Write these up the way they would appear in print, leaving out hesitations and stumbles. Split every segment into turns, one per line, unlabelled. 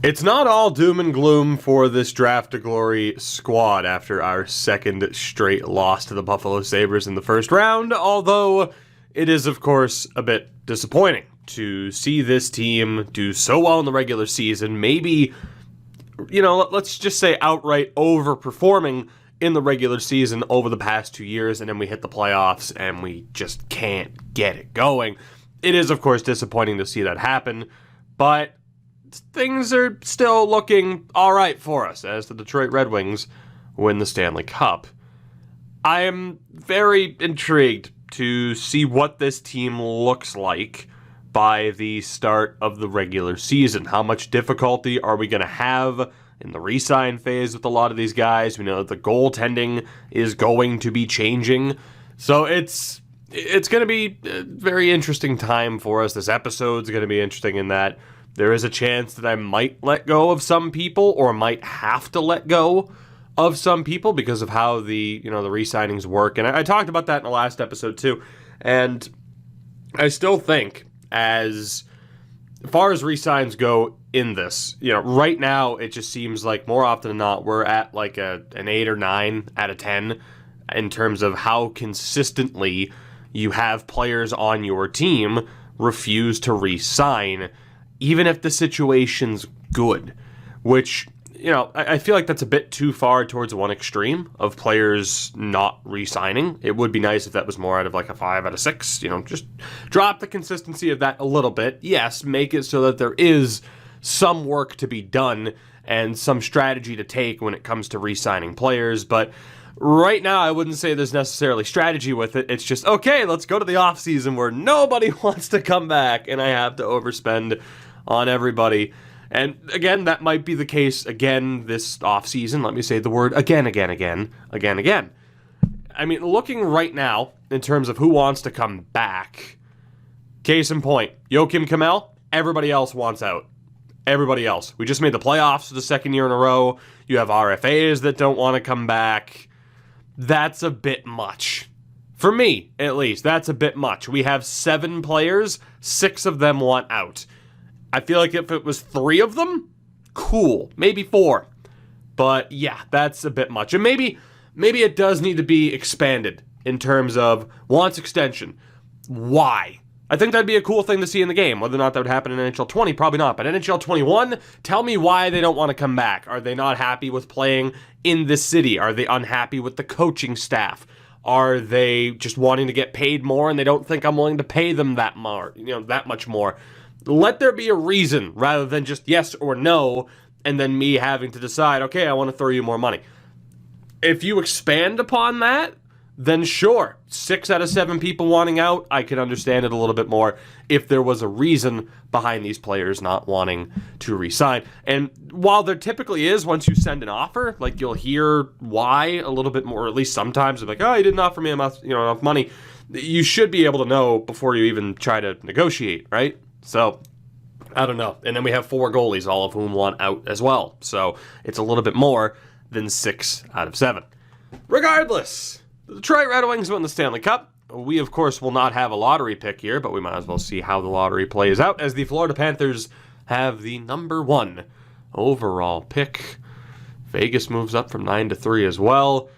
It's not all doom and gloom for this Draft to Glory squad after our second straight loss to the Buffalo Sabres in the first round, although it is, of course, a bit disappointing to see this team do so well in the regular season, maybe, let's just say outright overperforming in the regular season over the past 2 years, and then we hit the playoffs and we just can't get it going. It is, of course, disappointing to see that happen, but things are still looking all right for us as the Detroit Red Wings win the Stanley Cup. I am very intrigued to see what this team looks like by the start of the regular season. How much difficulty are we going to have in the re-sign phase with a lot of these guys? We know that the goaltending is going to be changing. So it's going to be a very interesting time for us. This episode's going to be interesting in that there is a chance that I might let go of some people or might have to let go of some people because of how the re-signings work. And I talked about that in the last episode too. And I still think as far as re-signs go in this, right now it just seems like more often than not we're at like an 8 or 9 out of 10 in terms of how consistently you have players on your team refuse to re-sign even if the situation's good, which, I feel like that's a bit too far towards one extreme of players not re-signing. It would be nice if that was more out of like a 5 out of 6, just drop the consistency of that a little bit. Yes, make it so that there is some work to be done and some strategy to take when it comes to re-signing players, but right now I wouldn't say there's necessarily strategy with it. It's just, okay, let's go to the offseason where nobody wants to come back and I have to overspend on everybody. And again, that might be the case again this offseason. Let me say the word again. I mean, looking right now in terms of who wants to come back, case in point, Joakim Kemell, everybody else wants out. Everybody else. We just made the playoffs for the second year in a row. You have RFAs that don't want to come back. That's a bit much. For me, at least, that's a bit much. We have 7 players, 6 of them want out. I feel like if it was 3 of them, cool. Maybe 4. But yeah, that's a bit much. And maybe it does need to be expanded in terms of wants extension. Why? I think that'd be a cool thing to see in the game. Whether or not that would happen in NHL 20, probably not. But NHL 21, tell me why they don't want to come back. Are they not happy with playing in this city? Are they unhappy with the coaching staff? Are they just wanting to get paid more and they don't think I'm willing to pay them that much more? Let there be a reason rather than just yes or no and then me having to decide, okay, I want to throw you more money. If you expand upon that, then sure, 6 out of 7 people wanting out, I could understand it a little bit more if there was a reason behind these players not wanting to re-sign. And while there typically is, once you send an offer, like you'll hear why a little bit more, or at least sometimes, like, oh, you didn't offer me enough money. You should be able to know before you even try to negotiate, right? So, I don't know. And then we have 4 goalies, all of whom want out as well. So, it's a little bit more than 6 out of 7. Regardless, the Detroit Red Wings won the Stanley Cup. We, of course, will not have a lottery pick here, but we might as well see how the lottery plays out as the Florida Panthers have the number 1 overall pick. Vegas moves up from 9 to 3 as well.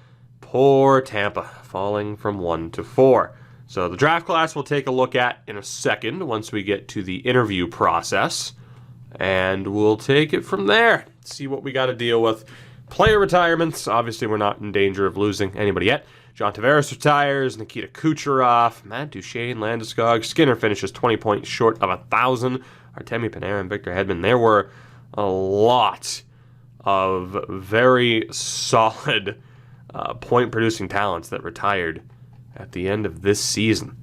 Poor Tampa, falling from 1 to 4. So the draft class we'll take a look at in a second once we get to the interview process. And we'll take it from there. See what we got to deal with. Player retirements. Obviously, we're not in danger of losing anybody yet. John Tavares retires. Nikita Kucherov. Matt Duchene. Landeskog. Skinner finishes 20 points short of 1,000. Artemi Panarin. Victor Hedman. There were a lot of very solid point-producing talents that retired at the end of this season.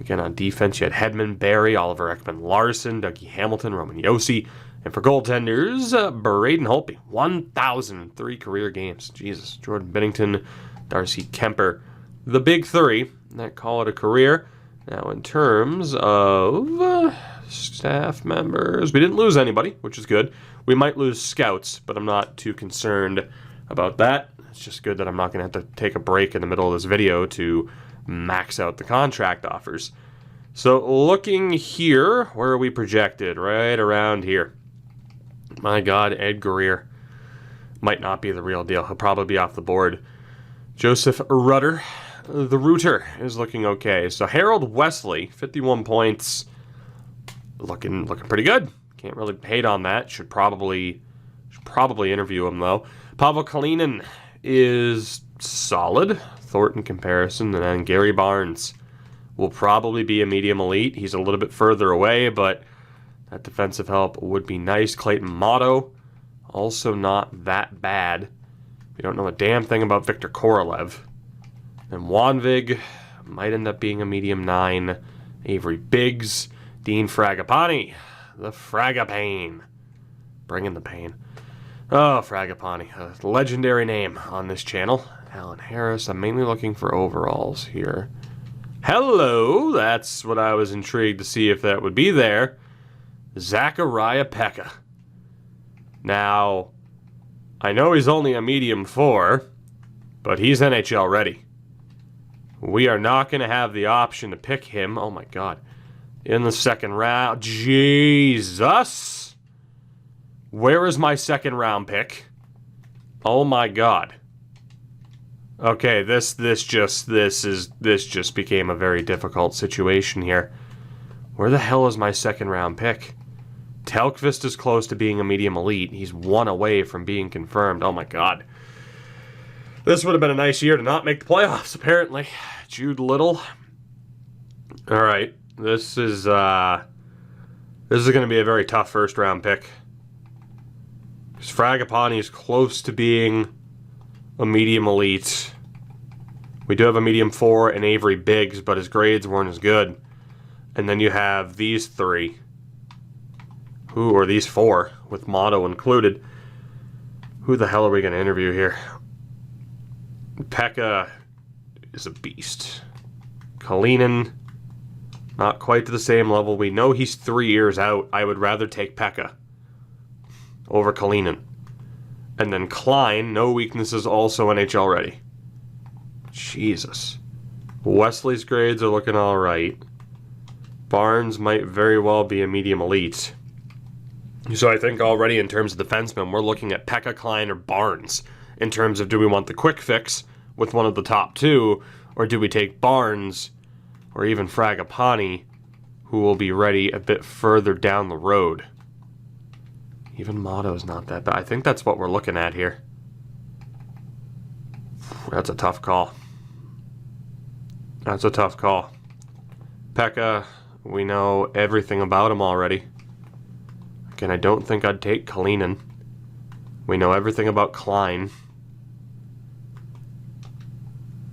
Again, on defense, you had Hedman, Barrie, Oliver Ekman-Larsson, Dougie Hamilton, Roman Josi. And for goaltenders, Braden Holtby, 1,003 career games. Jesus. Jordan Binnington, Darcy Kemper. The big 3 that call it a career. Now, in terms of staff members, we didn't lose anybody, which is good. We might lose scouts, but I'm not too concerned about that. It's just good that I'm not going to have to take a break in the middle of this video to max out the contract offers. So looking here, where are we projected? Right around here. My God, Ed Guerrier might not be the real deal. He'll probably be off the board. Joseph Rutter, the Rooter, is looking okay. So Harold Wesley, 51 points, looking pretty good. Can't really hate on that. Should probably interview him though. Pavel Kalinin is solid, Thornton comparison, and then Gary Barnes will probably be a medium elite. He's a little bit further away, but that defensive help would be nice. Clayton Motto, also not that bad. We don't know a damn thing about Victor Korolev. And Wanvig might end up being a medium 9. Avery Biggs, Dean Fragapani, the Fragapane. Bringing the pain. Oh, Fragapani, a legendary name on this channel. Alan Harris, I'm mainly looking for overalls here. Hello, that's what I was intrigued to see if that would be there. Zachariah Pekka. Now, I know he's only a medium 4, but he's NHL ready. We are not going to have the option to pick him, oh my God, in the second round. Jesus! Where is my second round pick? Oh my God. Okay, this just became a very difficult situation here. Where the hell is my second round pick? Telkvist is close to being a medium elite. He's 1 away from being confirmed. Oh my God. This would have been a nice year to not make the playoffs, apparently. Jude Little. All right. This is going to be a very tough first round pick. Because Fragapani is close to being a medium elite. We do have a medium 4 and Avery Biggs, but his grades weren't as good. And then you have these 3. Or these 4, with Motto included. Who the hell are we going to interview here? Pekka is a beast. Kalinin, not quite to the same level. We know he's 3 years out. I would rather take Pekka over Kalinin. And then Klein, no weaknesses, also NHL ready. Jesus. Wesley's grades are looking all right. Barnes might very well be a medium elite. So I think already in terms of defensemen, we're looking at Pekka, Klein, or Barnes in terms of do we want the quick fix with one of the top 2, or do we take Barnes or even Fragapani, who will be ready a bit further down the road. Even Motto's not that bad. I think that's what we're looking at here. That's a tough call. That's a tough call. Pekka, we know everything about him already. Again, I don't think I'd take Kalinin. We know everything about Klein.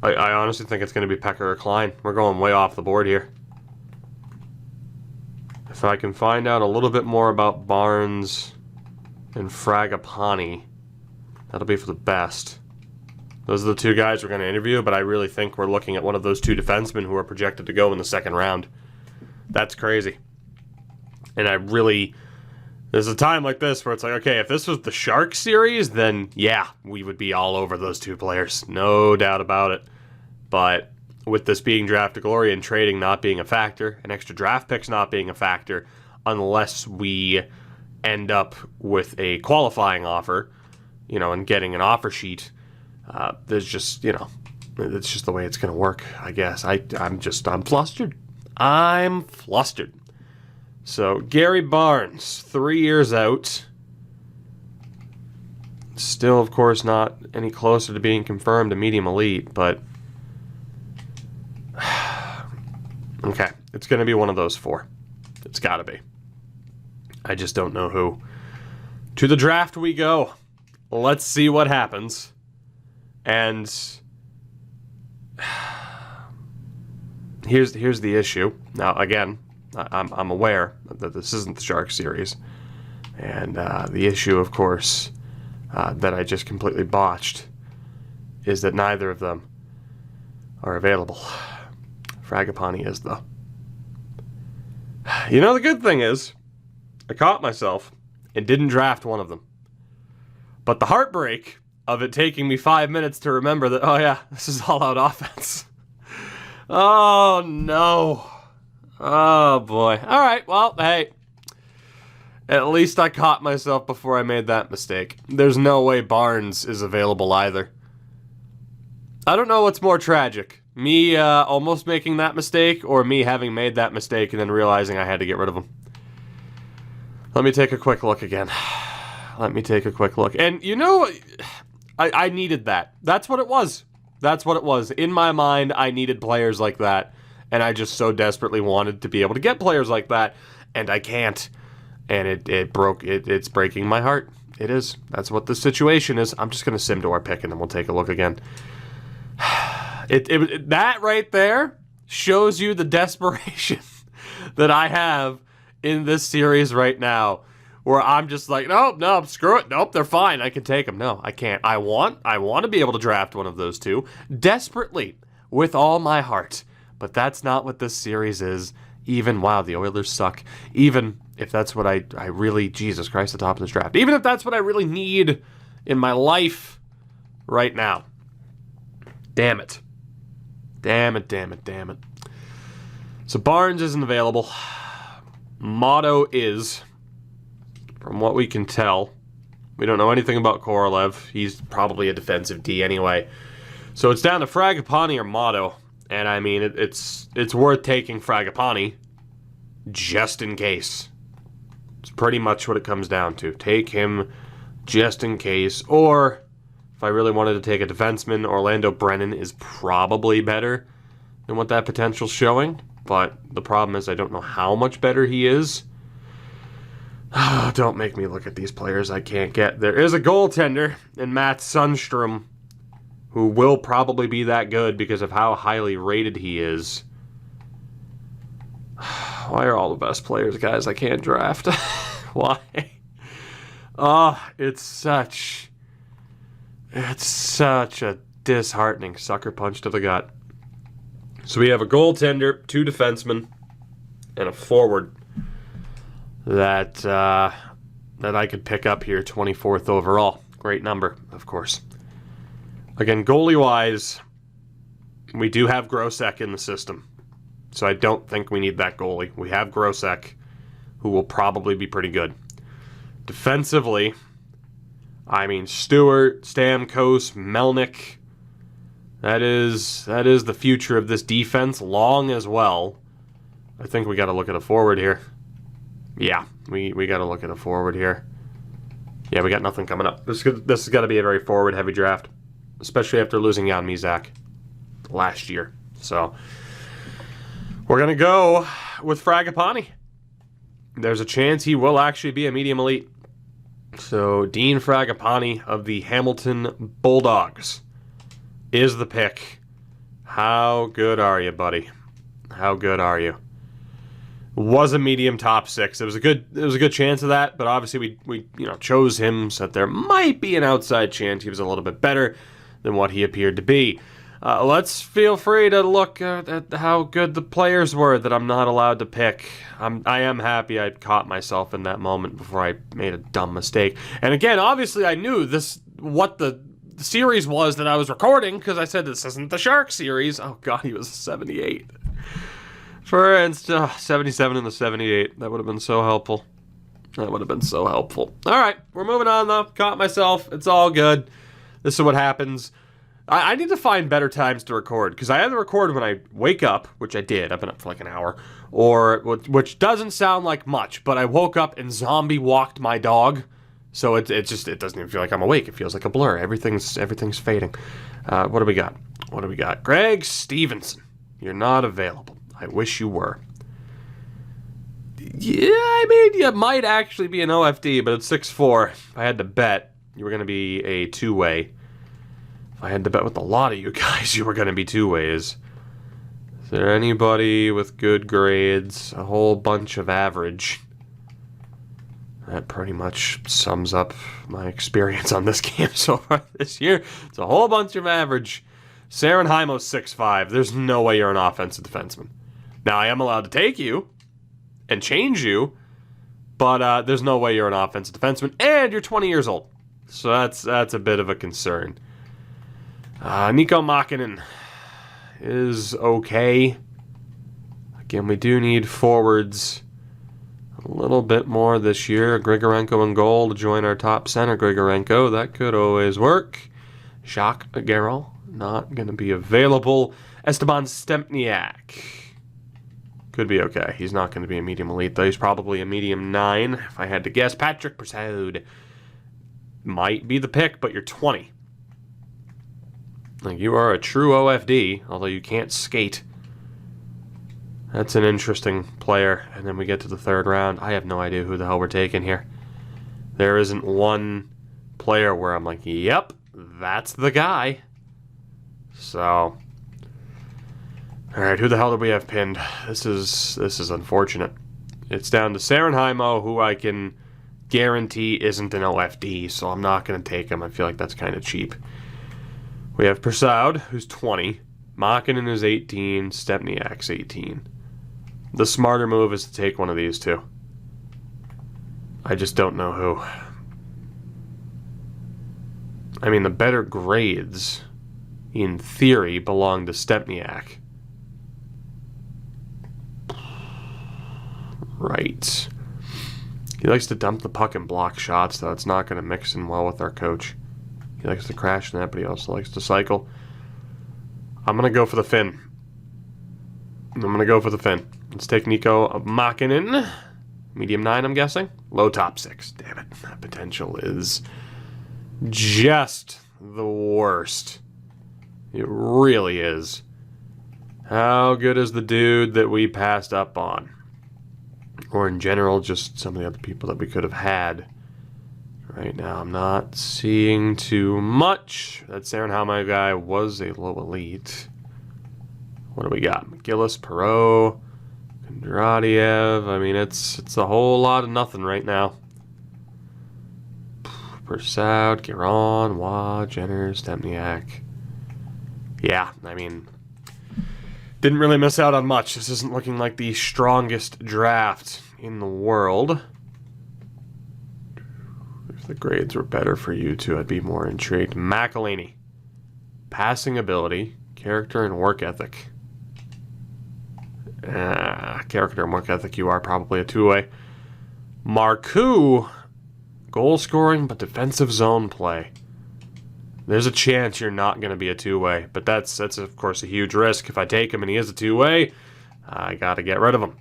I honestly think it's going to be Pekka or Klein. We're going way off the board here. If I can find out a little bit more about Barnes and Fragapani, that'll be for the best. Those are the 2 guys we're going to interview, but I really think we're looking at one of those 2 defensemen who are projected to go in the second round. That's crazy. And I really... There's a time like this where it's like, okay, if this was the Shark series, then yeah, we would be all over those 2 players. No doubt about it. But with this being draft to glory and trading not being a factor, and extra draft picks not being a factor, unless we end up with a qualifying offer, and getting an offer sheet, there's just, it's just the way it's going to work, I guess. I'm flustered. I'm flustered. So, Gary Barnes, 3 years out. Still, of course, not any closer to being confirmed a medium elite, but... okay, it's going to be one of those 4. It's got to be. I just don't know who. To the draft we go. Let's see what happens. And... here's the issue. Now, again... I'm aware that this isn't the Shark series. And the issue, of course, that I just completely botched is that neither of them are available. Fragapani is, though. The good thing is, I caught myself and didn't draft one of them. But the heartbreak of it taking me 5 minutes to remember that, oh yeah, this is all-out offense. Oh, no. Oh, boy. All right, well, hey. At least I caught myself before I made that mistake. There's no way Barnes is available either. I don't know what's more tragic. Me almost making that mistake, or me having made that mistake and then realizing I had to get rid of him. Let me take a quick look again. Let me take a quick look. And you know, I needed that. That's what it was. That's what it was. In my mind, I needed players like that. And I just so desperately wanted to be able to get players like that. And I can't. And it's breaking my heart. It is. That's what the situation is. I'm just going to sim to our pick and then we'll take a look again. That right there shows you the desperation that I have in this series right now, where I'm just like, nope, screw it. Nope, they're fine. I can take them. No, I can't. I want to be able to draft one of those two desperately with all my heart. But that's not what this series is. Even, wow, the Oilers suck. Even if that's what I really, Jesus Christ, the top of this draft. Even if that's what I really need in my life right now. Damn it. Damn it. So Barnes isn't available. Motto is, from what we can tell, we don't know anything about Korolev. He's probably a defensive D anyway. So it's down to Fragapane or Motto. And I mean, it's worth taking Fragapane just in case. It's pretty much what it comes down to. Take him just in case. Or if I really wanted to take a defenseman, Orlando Brennan is probably better than what that potential's showing. But the problem is I don't know how much better he is. Don't make me look at these players I can't get. There is a goaltender in Matt Sundstrom who will probably be that good because of how highly rated he is. Why are all the best players guys I can't draft? Why? It's such a disheartening sucker punch to the gut. So we have a goaltender, 2 defensemen, and a forward that I could pick up here, 24th overall. Great number, of course. Again, goalie-wise, we do have Grosek in the system. So I don't think we need that goalie. We have Grosek, who will probably be pretty good. Defensively, I mean, Stewart, Stamkos, Melnick. That is the future of this defense, long as well. I think we got to look at a forward here. Yeah, we got to look at a forward here. Yeah, we got nothing coming up. This has got to be a very forward-heavy draft, especially after losing Jan Mizak last year. So we're going to go with Fragapane. There's a chance he will actually be a medium elite. So Dean Fragapane of the Hamilton Bulldogs is the pick. How good are you, buddy? How good are you? Was a medium top 6. There was a good chance of that, but obviously we chose him so that there might be an outside chance he was a little bit better than what he appeared to be. Let's feel free to look at how good the players were that I'm not allowed to pick. I am happy I caught myself in that moment before I made a dumb mistake. And again, obviously I knew what the series was that I was recording, because I said this isn't the Shark series. Oh god, he was a 78. For instance, 77 and the 78. That would have been so helpful. That would have been so helpful. Alright, we're moving on though. Caught myself. It's all good. This is what happens. I need to find better times to record, because I either record when I wake up, which I did, I've been up for like an hour, or, which doesn't sound like much, but I woke up and zombie walked my dog, so it doesn't even feel like I'm awake. It feels like a blur. Everything's fading. What do we got? What do we got? Greg Stevenson. You're not available. I wish you were. Yeah, I mean, you might actually be an OFD, but it's 6'4". If I had to bet, you were going to be a two-way. I had to bet with a lot of you guys you were going to be two-ways. Is there anybody with good grades? A whole bunch of average. That pretty much sums up my experience on this game so far this year. It's a whole bunch of average. Saren Heimo's 6'5". There's no way you're an offensive defenseman. Now, I am allowed to take you and change you, but there's no way you're an offensive defenseman, and you're 20 years old. So that's a bit of a concern. Nico Makinen is okay. Again, we do need forwards. A little bit more this year. Grigorenko in goal to join our top center, Grigorenko. That could always work. Jacques Guérin, not going to be available. Esteban Stempniak. Could be okay. He's not going to be a medium elite, though. He's probably a medium 9, if I had to guess. Patrick Brassard might be the pick, but you're 20. Like, you are a true OFD, although you can't skate. That's an interesting player. And then we get to the third round. I have no idea who the hell we're taking here. There isn't one player where I'm like, yep, that's the guy. So, all right, who the hell do we have pinned? This is unfortunate. It's down to Sarenheimo, who I can guarantee isn't an OFD, so I'm not going to take him. I feel like that's kind of cheap. We have Persaud, who's 20. Makinen is 18. Stempniak's 18. The smarter move is to take one of these two. I just don't know who. I mean, the better grades, in theory, belong to Stempniak. Right. He likes to dump the puck and block shots, though. It's not going to mix in well with our coach. He likes to crash net, but he also likes to cycle. I'm going to go for the Finn. Let's take Nico Makinen. Medium 9, I'm guessing. Low top 6. Damn it. That potential is just the worst. It really is. How good is the dude that we passed up on? Or in general, just some of the other people that we could have had. Right now, I'm not seeing too much. That Sarenheimo guy was a low elite. What do we got? McGillis, Perot, Kondratiev. I mean, it's a whole lot of nothing right now. Persaud, Guérin, Waugh, Jenner, Stempniak. Yeah, I mean, didn't really miss out on much. This isn't looking like the strongest draft in the world. If the grades were better for you two, I'd be more intrigued. McElhaney. Passing ability, character, and work ethic. Character and work ethic, you are probably a two-way. Marcoux, goal scoring, but defensive zone play. There's a chance you're not going to be a two-way, but that's of course a huge risk. If I take him and he is a two-way, I got to get rid of him,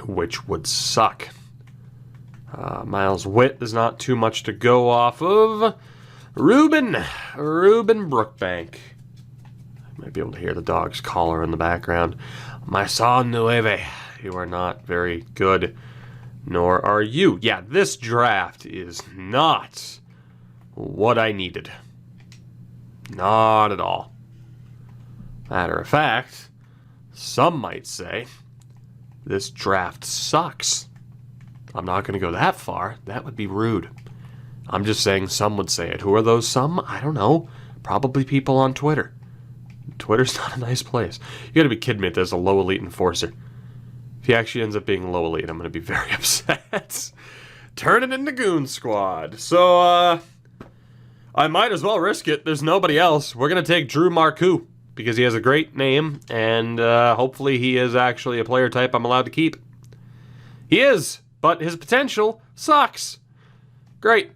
which would suck. Miles Witt is not too much to go off of. Ruben Brookbank. I might be able to hear the dog's collar in the background. My son Nueve, you are not very good, nor are you. Yeah, this draft is not what I needed. Not at all. Matter of fact, some might say this draft sucks. I'm not going to go that far. That would be rude. I'm just saying some would say it. Who are those some? I don't know. Probably people on Twitter. Twitter's not a nice place. You got to be kidding me if there's a low elite enforcer. If he actually ends up being low elite, I'm going to be very upset. Turn it into Goon Squad. So, I might as well risk it. There's nobody else. We're going to take Drew Marcoux because he has a great name, and hopefully he is actually a player type I'm allowed to keep. He is, but his potential sucks. Great.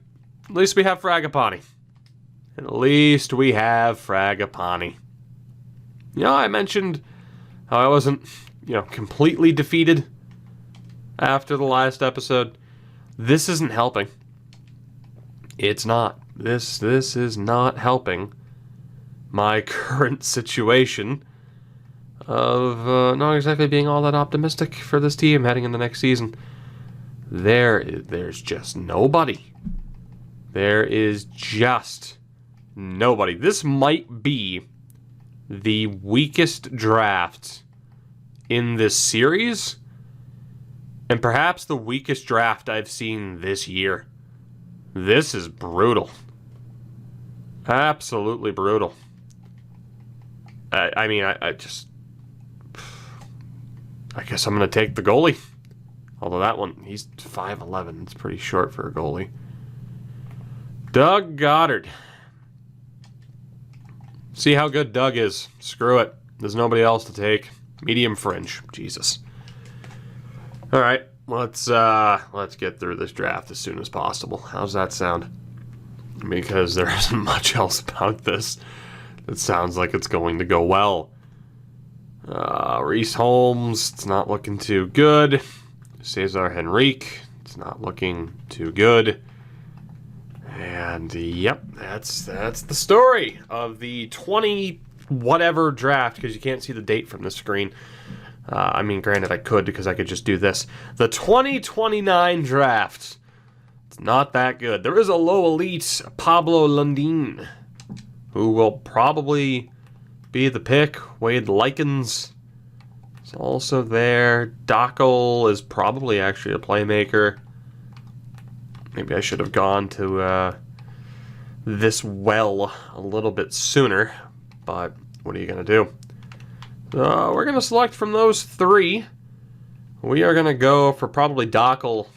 At least we have Fragapani. At least we have Fragapani. You know, I mentioned how I wasn't, completely defeated after the last episode. This isn't helping. It's not. This is not helping my current situation of not exactly being all that optimistic for this team heading in the next season. There's just nobody. There is just nobody. This might be the weakest draft in this series, and perhaps the weakest draft I've seen this year. This is brutal. Absolutely brutal. I guess I'm going to take the goalie. Although that one, he's 5'11". It's pretty short for a goalie. Doug Goddard. See how good Doug is. Screw it. There's nobody else to take. Medium fringe. Jesus. All right. let's get through this draft as soon as possible. How's that sound? Because there isn't much else about this that sounds like it's going to go well. Reese Holmes, it's not looking too good. Cesar Henrique, it's not looking too good. And yep, that's the story of the 20 whatever draft, because you can't see the date from the screen. I mean, granted, I could because I could just do this. The 2029 draft. It's not that good. There is a low elite, Pablo Lundin, who will probably be the pick. Wade Likens is also there. Dockel is probably actually a playmaker. Maybe I should have gone to this well a little bit sooner, but what are you going to do? We're going to select from those three. We are going to go for probably Dockel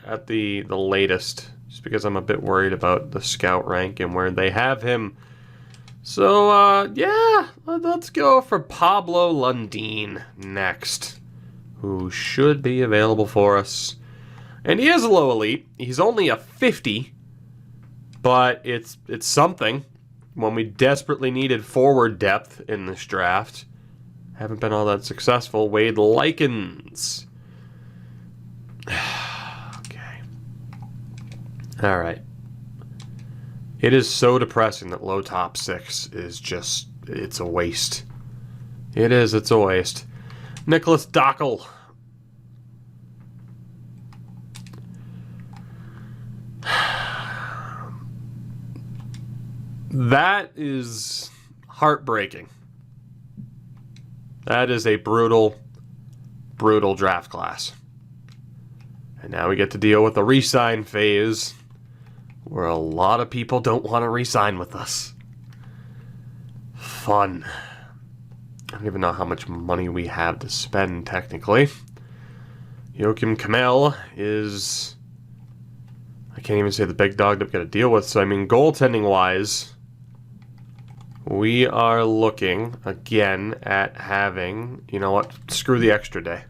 at the latest, just because I'm a bit worried about the scout rank and where they have him. So, yeah, let's go for Pablo Lundin next, who should be available for us. And he is a low elite. He's only a 50, but it's something when we desperately needed forward depth in this draft. Haven't been all that successful. Wade Likens. Okay. All right. It is so depressing that low top 6 is just, it's a waste. It is, it's a waste. Nicholas Dockel. That is heartbreaking. That is a brutal, brutal draft class. And now we get to deal with the re-sign phase, where a lot of people don't want to re-sign with us. Fun. I don't even know how much money we have to spend, technically. Joakim Kamel is... I can't even say the big dog that we've got to deal with. So, I mean, goaltending-wise, we are looking, again, at having... You know what? Screw the extra day.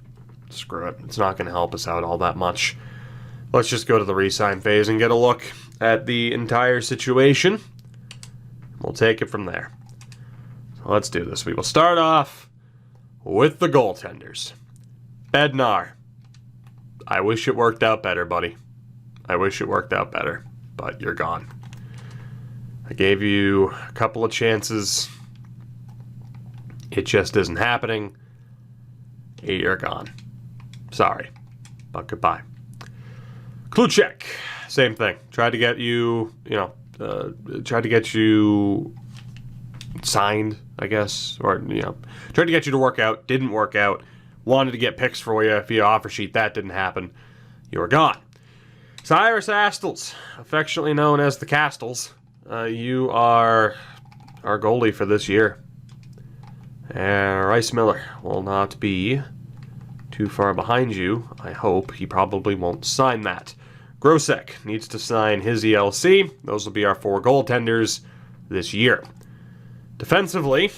Screw it. It's not going to help us out all that much. Let's just go to the re-sign phase and get a look at the entire situation. We'll take it from there. So let's do this. We will start off with the goaltenders. Bednar. I wish it worked out better, buddy. I wish it worked out better, but you're gone. I gave you a couple of chances. It just isn't happening. You're gone. Sorry, but goodbye. Kluchek, same thing. Tried to get you, tried to get you signed, I guess, or, tried to get you to work out, didn't work out. Wanted to get picks for you via offer sheet, that didn't happen. You were gone. Cyrus Astles, affectionately known as the Castles. You are our goalie for this year. And Rice Miller will not be too far behind you. I hope. He probably won't sign that. Grosek needs to sign his ELC. Those will be our 4 goaltenders this year. Defensively,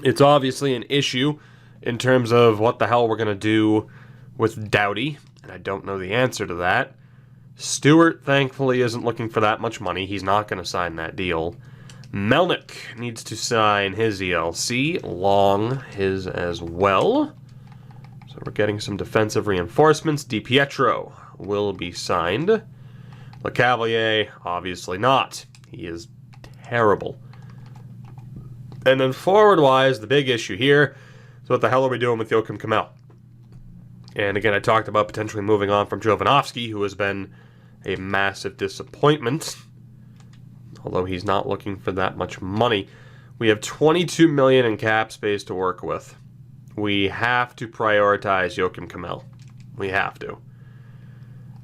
it's obviously an issue in terms of what the hell we're going to do with Doughty, and I don't know the answer to that. Stewart, thankfully, isn't looking for that much money. He's not going to sign that deal. Melnick needs to sign his ELC. Long, his as well. So we're getting some defensive reinforcements. DiPietro will be signed. LeCavalier, obviously not. He is terrible. And then forward-wise, the big issue here is what the hell are we doing with Joakim Kamel? And again, I talked about potentially moving on from Jovanovski, who has been a massive disappointment. Although he's not looking for that much money. We have $22 million in cap space to work with. We have to prioritize Joakim Kamel. We have to.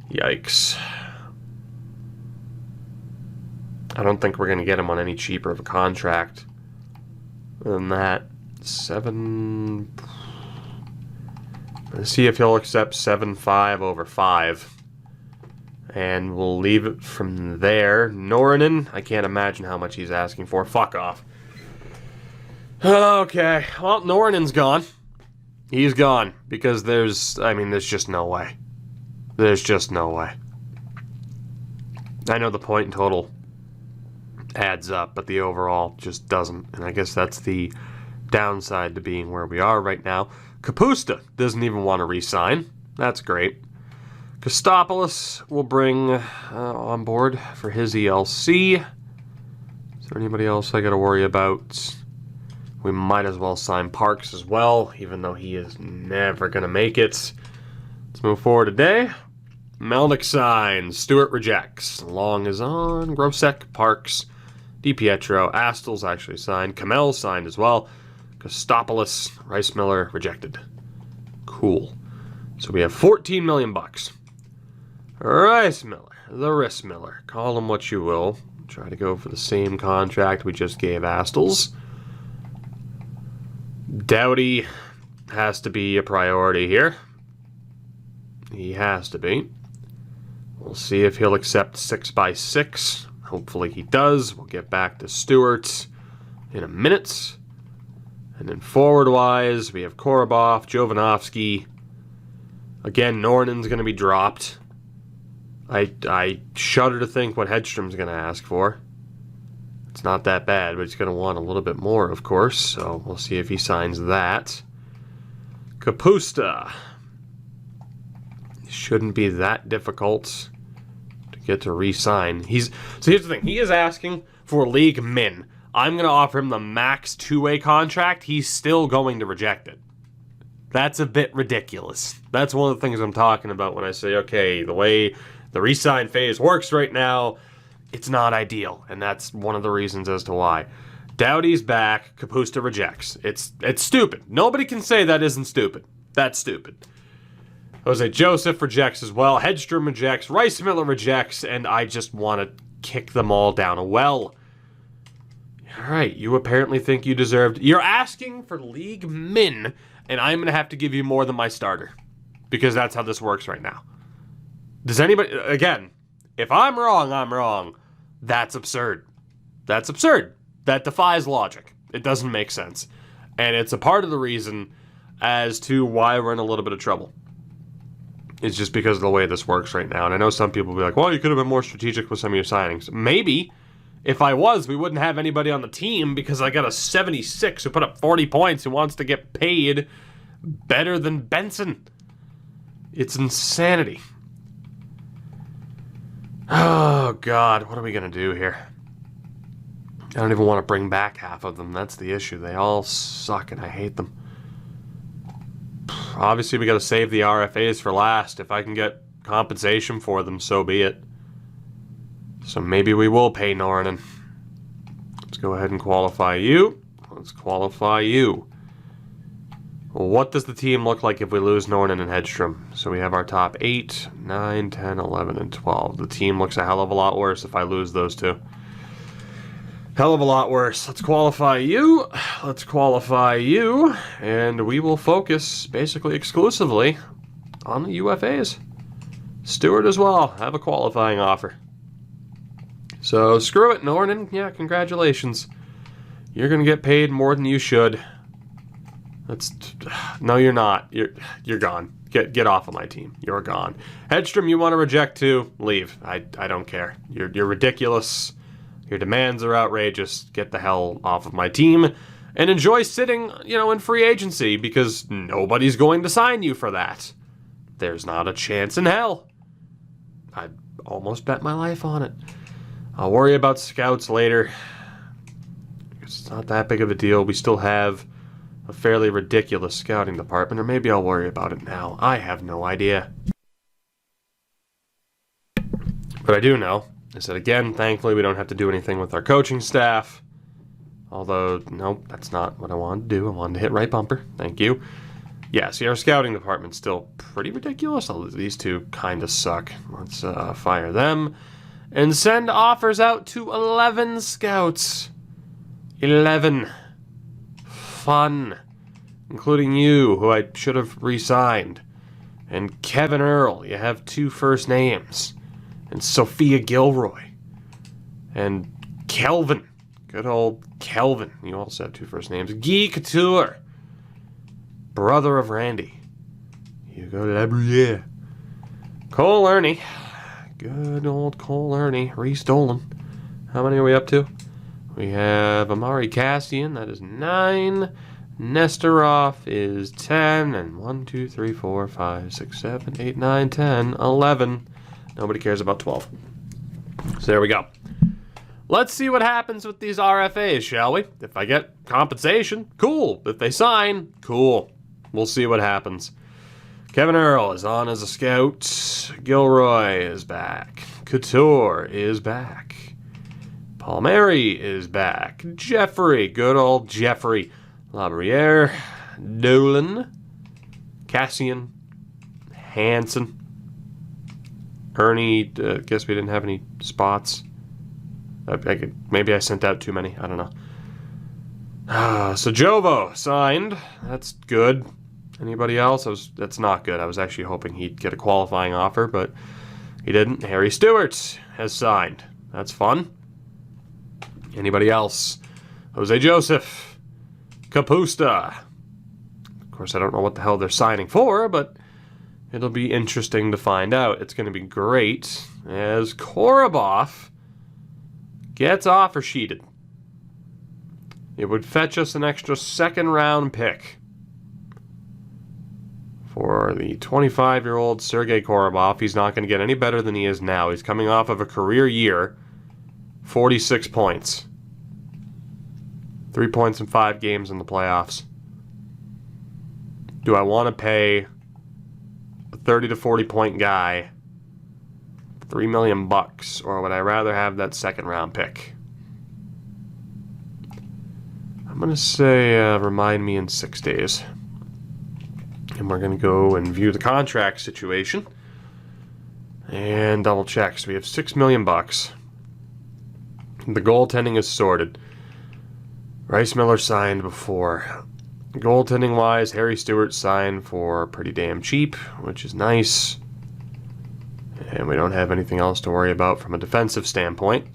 Yikes. I don't think we're going to get him on any cheaper of a contract than that. 7... Let's see if he'll accept 7.5 over 5. And we'll leave it from there. Norinen, I can't imagine how much he's asking for. Fuck off. Okay, well, Norinen's gone. He's gone because there's just no way. There's just no way. I know the point total adds up, but the overall just doesn't. And I guess that's the downside to being where we are right now. Kapusta doesn't even want to re-sign. That's great. Kostopoulos will bring on board for his ELC. Is there anybody else I got to worry about? We might as well sign Parks as well, even though he is never going to make it. Let's move forward today. Melnick signs. Stewart rejects. Long is on. Grosek, Parks, DiPietro. Astel's actually signed. Kamel signed as well. Kostopoulos, Rice Miller rejected. Cool. So we have 14 million bucks. Rice Miller, the Riss Miller. Call him what you will. Try to go for the same contract we just gave Astel's. Doughty has to be a priority here. He has to be. We'll see if he'll accept 6x6. Hopefully he does. We'll get back to Stewart in a minute. And then forward-wise, we have Korobov, Jovanovski. Again, Nornen's going to be dropped. I shudder to think what Hedstrom's going to ask for. It's not that bad, but he's going to want a little bit more, of course. So we'll see if he signs that. Kapusta. Shouldn't be that difficult to get to re-sign. So here's the thing. He is asking for league min. I'm going to offer him the max two-way contract. He's still going to reject it. That's a bit ridiculous. That's one of the things I'm talking about when I say, okay, the way the re-sign phase works right now, it's not ideal. And that's one of the reasons as to why. Doughty's back. Kapusta rejects. It's stupid. Nobody can say that isn't stupid. That's stupid. Jose Joseph rejects as well. Hedstrom rejects. Rice Miller rejects. And I just want to kick them all down a well. All right, you apparently think you deserved... You're asking for league min, and I'm going to have to give you more than my starter. Because that's how this works right now. Does anybody... Again, if I'm wrong, I'm wrong. That's absurd. That's absurd. That defies logic. It doesn't make sense. And it's a part of the reason as to why we're in a little bit of trouble. It's just because of the way this works right now. And I know some people will be like, well, you could have been more strategic with some of your signings. Maybe. If I was, we wouldn't have anybody on the team because I got a 76 who put up 40 points who wants to get paid better than Benson. It's insanity. Oh, God. What are we going to do here? I don't even want to bring back half of them. That's the issue. They all suck and I hate them. Obviously, we got to save the RFAs for last. If I can get compensation for them, so be it. So maybe we will pay Nornen. Let's go ahead and qualify you. Let's qualify you. Well, what does the team look like if we lose Nornen and Hedstrom? So we have our top 8, 9, 10, 11, and 12. The team looks a hell of a lot worse if I lose those two. Hell of a lot worse. Let's qualify you. Let's qualify you. And we will focus basically exclusively on the UFAs. Stewart as well. Have a qualifying offer. So, screw it, Nornen. Yeah, congratulations. You're going to get paid more than you should. No, you're not. You're gone. Get off of my team. You're gone. Hedstrom, you want to reject too? Leave. I don't care. You're ridiculous. Your demands are outrageous. Get the hell off of my team. And enjoy sitting, in free agency because nobody's going to sign you for that. There's not a chance in hell. I'd almost bet my life on it. I'll worry about scouts later. It's not that big of a deal. We still have a fairly ridiculous scouting department, or maybe I'll worry about it now. I have no idea. But I do know is that, again, thankfully we don't have to do anything with our coaching staff. Although, nope, that's not what I wanted to do. I wanted to hit right bumper. Thank you. Yeah, see, our scouting department's still pretty ridiculous. Although these two kind of suck. Let's fire them. And send offers out to 11 scouts. 11. Fun. Including you, who I should have re-signed. And Kevin Earl, you have 2 first names. And Sophia Gilroy. And Kelvin. Good old Kelvin. You also have 2 first names. Guy Couture. brother of Randy. Hugo Labruyere. Cole Ernie. Good old Cole Ernie. Reese Dolan. How many are we up to? We have Amari Cassian. That is 9. Nesterov is 10. And 1, 2, 3, 4, 5, 6, 7, 8, 9, 10, 11. Nobody cares about 12. So there we go. Let's see what happens with these RFAs, shall we? If I get compensation, cool. If they sign, cool. We'll see what happens. Kevin Earl is on as a scout. Gilroy is back. Couture is back. Palmieri is back. Jeffrey, good old Jeffrey. Labruyere, Dolan, Cassian, Hansen. Ernie, guess we didn't have any spots. Maybe I sent out too many. I don't know. So Jovo signed. That's good. Anybody else? That's not good. I was actually hoping he'd get a qualifying offer, but he didn't. Harry Stewart has signed. That's fun. Anybody else? Jose Joseph. Kapusta. Of course, I don't know what the hell they're signing for, but it'll be interesting to find out. It's going to be great as Korobov gets offer sheeted. It would fetch us an extra second-round pick for the 25-year-old Sergei Korobov. He's not going to get any better than he is now. He's coming off of a career year, 46 points. 3 points in 5 games in the playoffs. Do I want to pay a 30 to 40 point guy $3 million, or would I rather have that second round pick? I'm going to say remind me in 6 days. And we're going to go and view the contract situation and double check. So we have $6 million. The goaltending is sorted. Rice Miller signed before. Goaltending wise, Harry Stewart signed for pretty damn cheap, which is nice. And we don't have anything else to worry about from a defensive standpoint.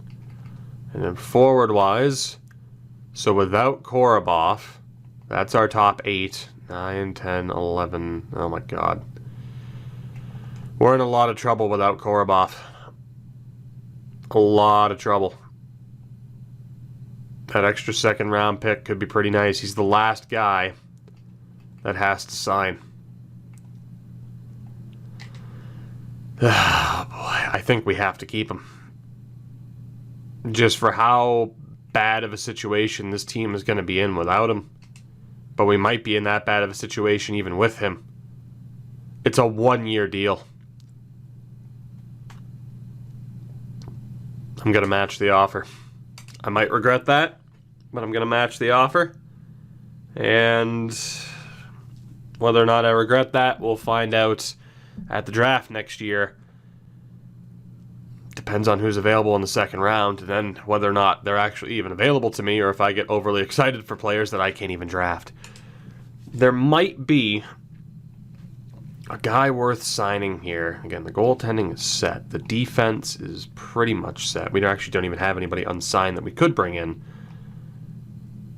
And then forward wise, so without Korobov, that's our top 8. 9, 10, 11. Oh my god. We're in a lot of trouble without Korobov. A lot of trouble. That extra second round pick could be pretty nice. He's the last guy that has to sign. Oh boy, I think we have to keep him. Just for how bad of a situation this team is going to be in without him. But we might be in that bad of a situation even with him. It's a 1-year deal. I'm going to match the offer. I might regret that, but I'm going to match the offer. And whether or not I regret that, we'll find out at the draft next year. Depends on who's available in the second round, and then whether or not they're actually even available to me, or if I get overly excited for players that I can't even draft. There might be a guy worth signing here. Again, the goaltending is set. The defense is pretty much set. We actually don't even have anybody unsigned that we could bring in.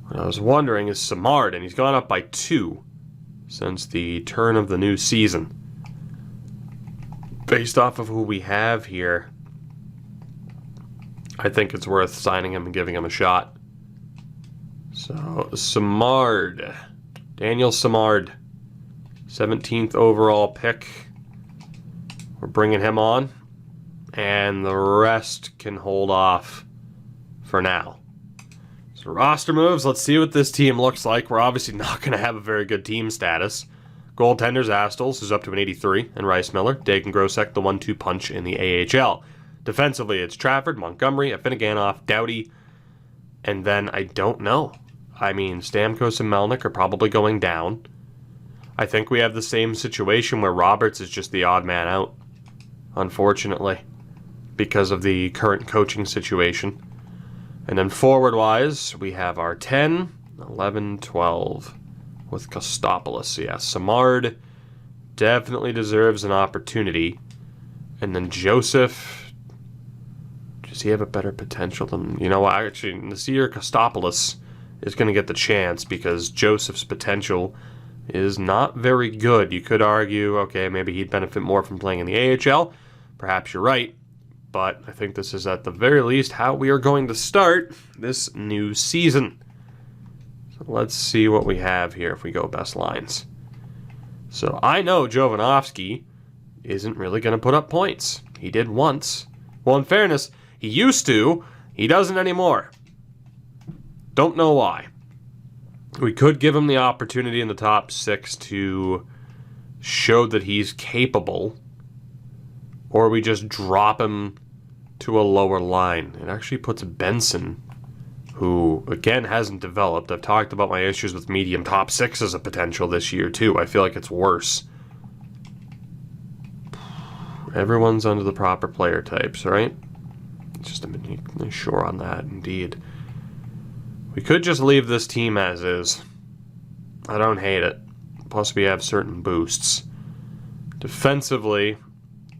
What I was wondering is Samard, and he's gone up by 2 since the turn of the new season. Based off of who we have here, I think it's worth signing him and giving him a shot. So, Samard. Daniel Samard. 17th overall pick. We're bringing him on. And the rest can hold off for now. So, roster moves. Let's see what this team looks like. We're obviously not going to have a very good team status. Goaltenders, Astles, who's up to an 83, and Rice Miller. Dagan Grosek, the 1-2 punch in the AHL. Defensively, it's Trafford, Montgomery, Afinogenov, Doughty, and then I don't know. I mean, Stamkos and Melnick are probably going down. I think we have the same situation where Roberts is just the odd man out, unfortunately, because of the current coaching situation. And then forward-wise, we have our 10, 11, 12 with Kostopoulos. Yeah, Samard definitely deserves an opportunity. And then Joseph... Does he have a better potential than... You know what? Actually, Nasir Kostopoulos is going to get the chance because Joseph's potential is not very good. You could argue, okay, maybe he'd benefit more from playing in the AHL. Perhaps you're right. But I think this is at the very least how we are going to start this new season. So let's see what we have here if we go best lines. So I know Jovanovski isn't really going to put up points. He did once. Well, in fairness, he used to. He doesn't anymore. Don't know why. We could give him the opportunity in the top 6 to show that he's capable. Or we just drop him to a lower line. It actually puts Benson, who, again, hasn't developed. I've talked about my issues with medium top 6 as a potential this year, too. I feel like it's worse. Everyone's under the proper player types, right? Just a minute, sure on that, indeed. We could just leave this team as is. I don't hate it. Plus, we have certain boosts. Defensively,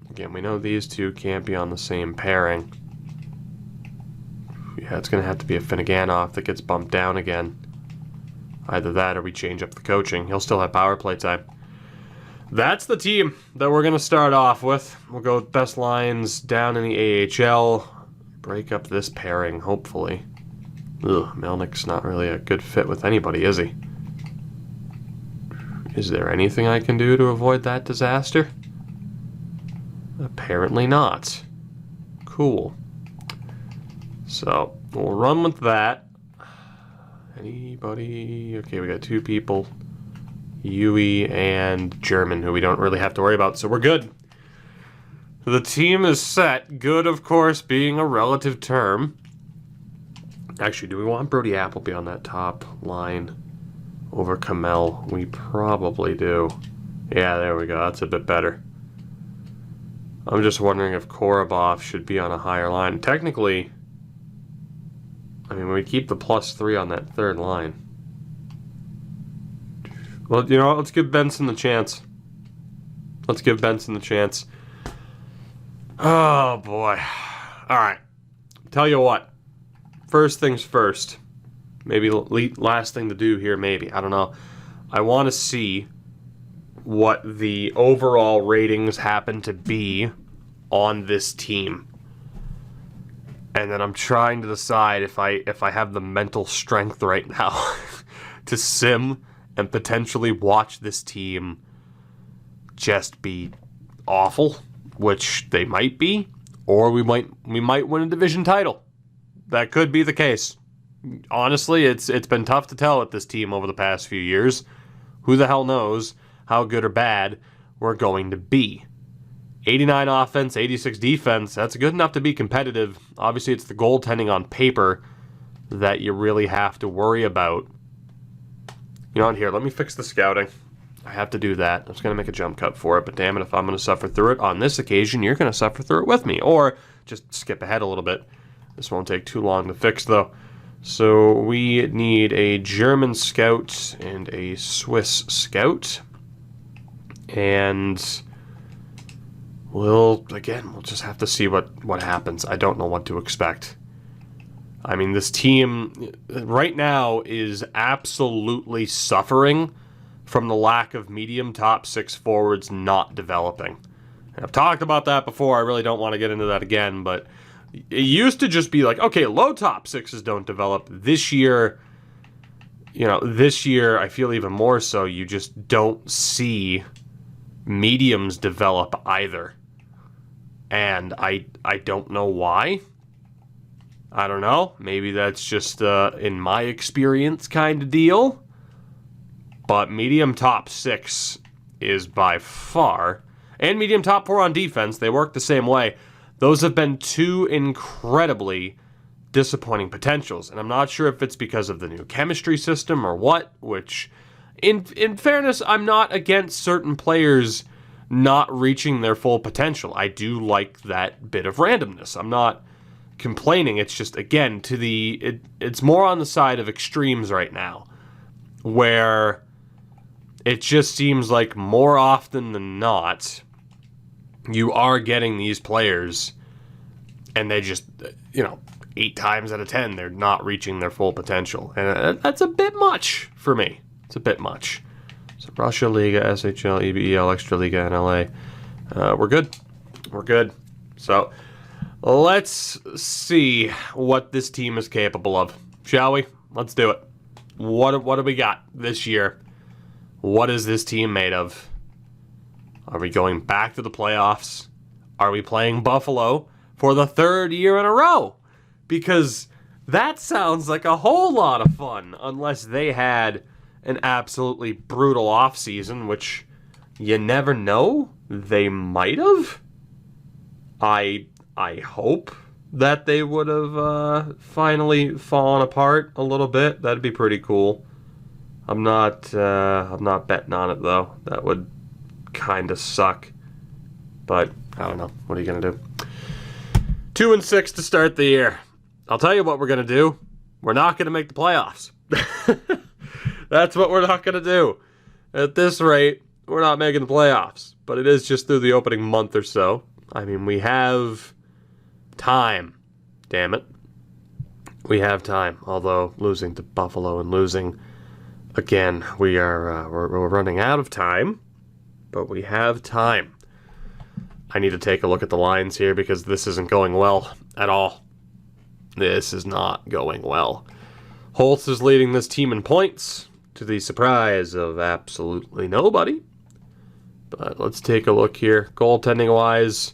again, we know these two can't be on the same pairing. Yeah, it's going to have to be a Finneganov that gets bumped down again. Either that or we change up the coaching. He'll still have power play time. That's the team that we're going to start off with. We'll go with best lines down in the AHL. Break up this pairing, hopefully. Ugh, Melnick's not really a good fit with anybody, is he? Is there anything I can do to avoid that disaster? Apparently not. Cool. So, we'll run with that. Anybody? Okay, we got 2 people. Yui and German, who we don't really have to worry about, so we're good. The team is set. Good, of course, being a relative term. Actually, do we want Brody Appleby on that top line over Kamel? We probably do. Yeah, there we go. That's a bit better. I'm just wondering if Korobov should be on a higher line. Technically, I mean, we keep the +3 on that third line. Well, you know what? Let's give Benson the chance. Let's give Benson the chance. Oh, boy. All right. Tell you what. First things first. Maybe last thing to do here, maybe. I don't know. I want to see what the overall ratings happen to be on this team. And then I'm trying to decide if I have the mental strength right now to sim and potentially watch this team just be awful, which they might be, or we might win a division title. That could be the case. Honestly, it's been tough to tell with this team over the past few years. Who the hell knows how good or bad we're going to be. 89 offense, 86 defense, that's good enough to be competitive. Obviously, it's the goaltending on paper that you really have to worry about. You know what, here, let me fix the scouting. I have to do that. I was going to make a jump cut for it, but damn it, if I'm going to suffer through it on this occasion, you're going to suffer through it with me. Or just skip ahead a little bit. This won't take too long to fix, though. So we need a German scout and a Swiss scout. And we'll just have to see what happens. I don't know what to expect. I mean, this team right now is absolutely suffering from the lack of medium top 6 forwards not developing. And I've talked about that before. I really don't want to get into that again, but it used to just be like, okay, low top 6s don't develop. This year, I feel even more so. You just don't see mediums develop either. And I don't know why. I don't know. Maybe that's just in my experience kind of deal. But medium top 6 is by far, and medium top 4 on defense, they work the same way. Those have been 2 incredibly disappointing potentials. And I'm not sure if it's because of the new chemistry system or what, which, in fairness, I'm not against certain players not reaching their full potential. I do like that bit of randomness. I'm not complaining. It's just, again, it's more on the side of extremes right now, where it just seems like more often than not, you are getting these players and they just, 8 times out of 10, they're not reaching their full potential. And that's a bit much for me. It's a bit much. So Russia Liga, SHL, EBEL, Extra Liga, NLA. We're good. We're good. So let's see what this team is capable of, shall we? Let's do it. What do we got this year? What is this team made of? Are we going back to the playoffs? Are we playing Buffalo for the third year in a row? Because that sounds like a whole lot of fun, unless they had an absolutely brutal offseason, which you never know. They might have. I hope that they would have finally fallen apart a little bit. That'd be pretty cool. I'm not betting on it though. That would kind of suck. But I don't know. What are you gonna do? 2-6 to start the year. I'll tell you what we're gonna do. We're not gonna make the playoffs. That's what we're not gonna do. At this rate, we're not making the playoffs. But it is just through the opening month or so. I mean, we have time. Damn it. We have time. Although losing to Buffalo and losing again, we're running out of time. But we have time. I need to take a look at the lines here because this isn't going well at all. This is not going well. Holtz is leading this team in points to the surprise of absolutely nobody. But let's take a look here. Goaltending-wise,